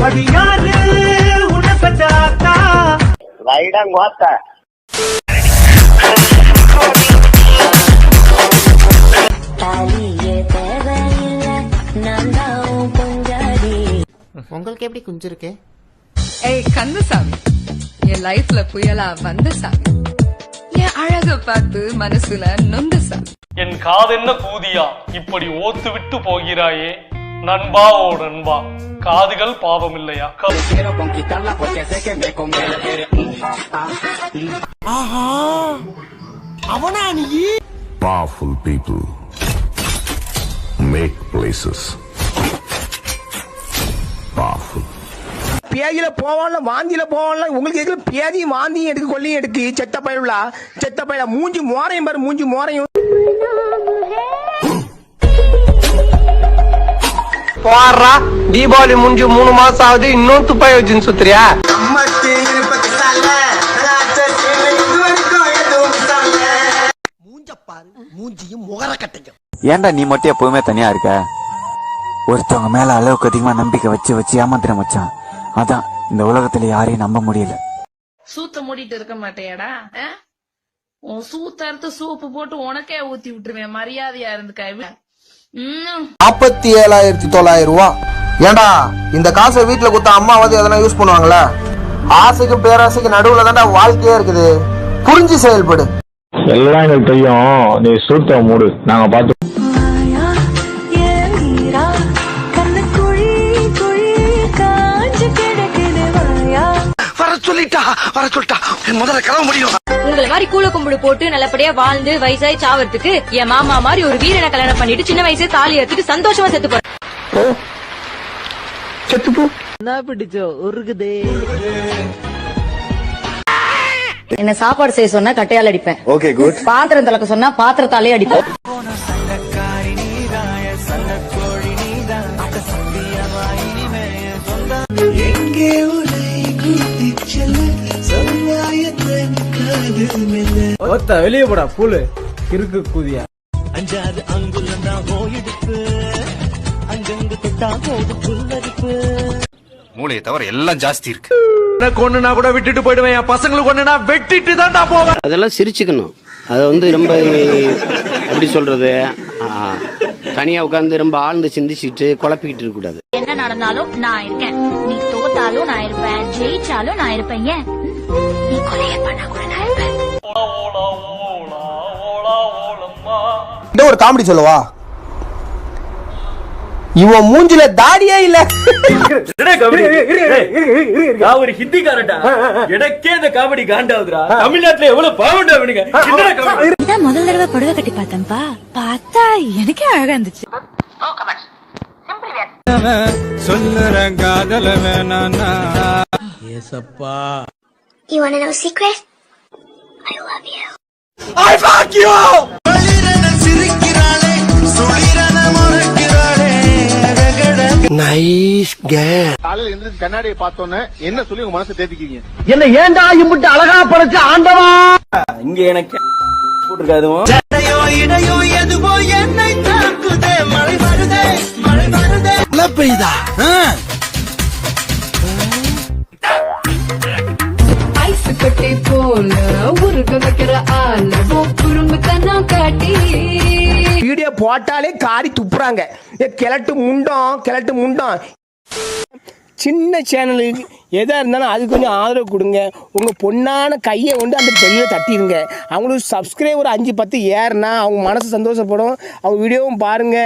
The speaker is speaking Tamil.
அது யாரு உனப்பட்டாத்தா ரைடாங் வாத்தா உங்களுக்கு எப்படி குஞ்சிருக்கு? ஏய் கந்தசாமி, என் லைஃப்ல புயலா வந்த சாமி, என் அழக பார்த்து மனசுல நொந்த சாமி. என் காதென்ன கூதியா இப்படி ஓத்து விட்டு போகிறாயே நண்பா ஓ நண்பா, காதுகள் பாவம் இல்லையா? Powerful people make places powerful. பேதியில போவான்ல வாந்தியில போவான்ல உங்களுக்கு எதுல பேதியும் வாந்தியும் எடுக்கு கொல்லியும் எடுக்கு செத்த பயில மூஞ்சி மோரையும் பாரு மூஞ்சி மோரையும் போறா தீபாவளி முடிஞ்சு 3 மாசம் ஆகுது இன்னும் துப்பாக்கி வச்சுன்னு சுத்துறியா? மூஞ்சியும் முகர கட்டையும். ஏன்டா நீ மட்டும் எப்பவுமே தனியா இருக்க? ஒருத்தவங்க மேல அளவுக்கு அதிகமா நம்பிக்கை வச்சு ஏமாத்திர மச்சான். அதான் இந்த உலகத்துல யாரையும் நம்ப முடியல. சூத்த மூடிட்டு இருக்க மாட்டேடா? உன் சூத்த அறுத்து சூப்பு போட்டு உனக்கே ஊத்தி விட்டுருவேன். மரியாதையா இருந்துக்கா. 47,900 ரூபாய். ஏண்டா இந்த காசை வீட்டுல கொடுத்த அம்மாவது எதனா யூஸ் பண்ணுவாங்களா? ஆசைக்கும் பேராசைக்கும் நடுவுல தான்டா வாழ்க்கையே இருக்குது. புரிஞ்சு செயல்படு. எல்லாம் எங்களுக்கு தெரியும், நீ சூத்த மூடு, நாங்க பார்த்து. வர சொல்லிட்டா முதல்ல கிளம்ப முடியும். உங்களை மாதிரி கூல கும்பிடு போட்டு நல்லபடியா வாழ்ந்து வயசாய் சாவறதுக்கு என் மாமா மாதிரி ஒரு வீரனை கல்யாணம் பண்ணிட்டு சின்ன வயசே தாலி எடுத்துட்டு சந்தோஷமா செத்து போறேன். செத்துப்போ என்ன பிடிச்சோ உருகுதே. என்ன சாப்பாடு செய்ய சொன்னா கட்டையால அடிப்பேன். Okay good. பாத்திரம் தலக்க சொன்னா பாத்திரத்தாலே அடிப்பேன். வெளியே போடா புல்லு இருக்கு கூதியா. அஞ்சாது அங்குலண்டா போயிடுப்பு அங்கங்க தொட்டா போது புல்லரிப்பு. மூளையை தவிர எல்லாம் ஜாஸ்தி இருக்கு. கொன்னுனா கூட விட்டுட்டு போயிடுவேன். என் பசங்களுக்கு ஒண்ணுனா வெட்டிட்டு தான்டா போவேன். அதெல்லாம் சிரிச்சுக்கணும். அதை ரொம்ப எப்படி சொல்றது, தனியா உட்கார்ந்து ரொம்ப ஆழ்ந்து சிந்திச்சுட்டு குழப்பிக்கிட்டு இருக்க கூடாது. என்ன நடந்தாலும் நான் இருக்கேன். நீ தோத்தாலும் நான் இருப்பேன், ஜெயிச்சாலும் நான் இருப்பேன். ஏன் நீ கொலைய பண்ண கூட நான் இருப்பேன். இந்த ஒரு காமெடி சொல்லவா? இவன் மூஞ்சில தாடியே இல்ல. ஒரு ஹிந்திக்காரன்டா, எனக்கே இந்த காமெடி காண்டாவுதுடா. தமிழ்நாட்டுல எவ்வளவு பாவண்டா அவனுங்க. இதான் முதல் தடவை புடவை கட்டி பார்த்தேன்பா. பார்த்தா எனக்கே அழகா இருந்துச்சு. சொல்லுறேன் காதல வேணானா. ஏசப்பா. You want to know a secret? I love you. I fuck you. Nice care. காலையில எந்திரிச்சு கண்ணாடியை பார்த்தோன்னே என்ன சொல்லி உங்க மனசை தேத்திக்கீங்க? என்ன ஏண்டா இம்புட்டு அழகா படைச்ச ஆண்டவா. இங்க எனக்கு போட்டுருக்காது. இடையோ எதுவோ என்னை தாக்குதே. மழை வருதே மழை வருதே. மழை பெய்தா ஐஸ் கட்டி போல உருக வைக்கிற ஆள குறும்புத்தனம் காட்டி வீடியோ போட்டாலே காரி துப்புறாங்க. கிழட்டு முண்டம். சின்ன சேனலுக்கு எதா இருந்தாலும் அது கொஞ்சம் ஆதரவு கொடுங்க. உங்க பொண்ணான கையை கொண்டு அந்த பெல்ல தட்டிடுங்க. அவங்களுக்கு சப்ஸ்கிரைபர் 5-10 ஏறுனா அவங்க மனசு சந்தோஷப்படும். அவங்க வீடியோவும் பாருங்க.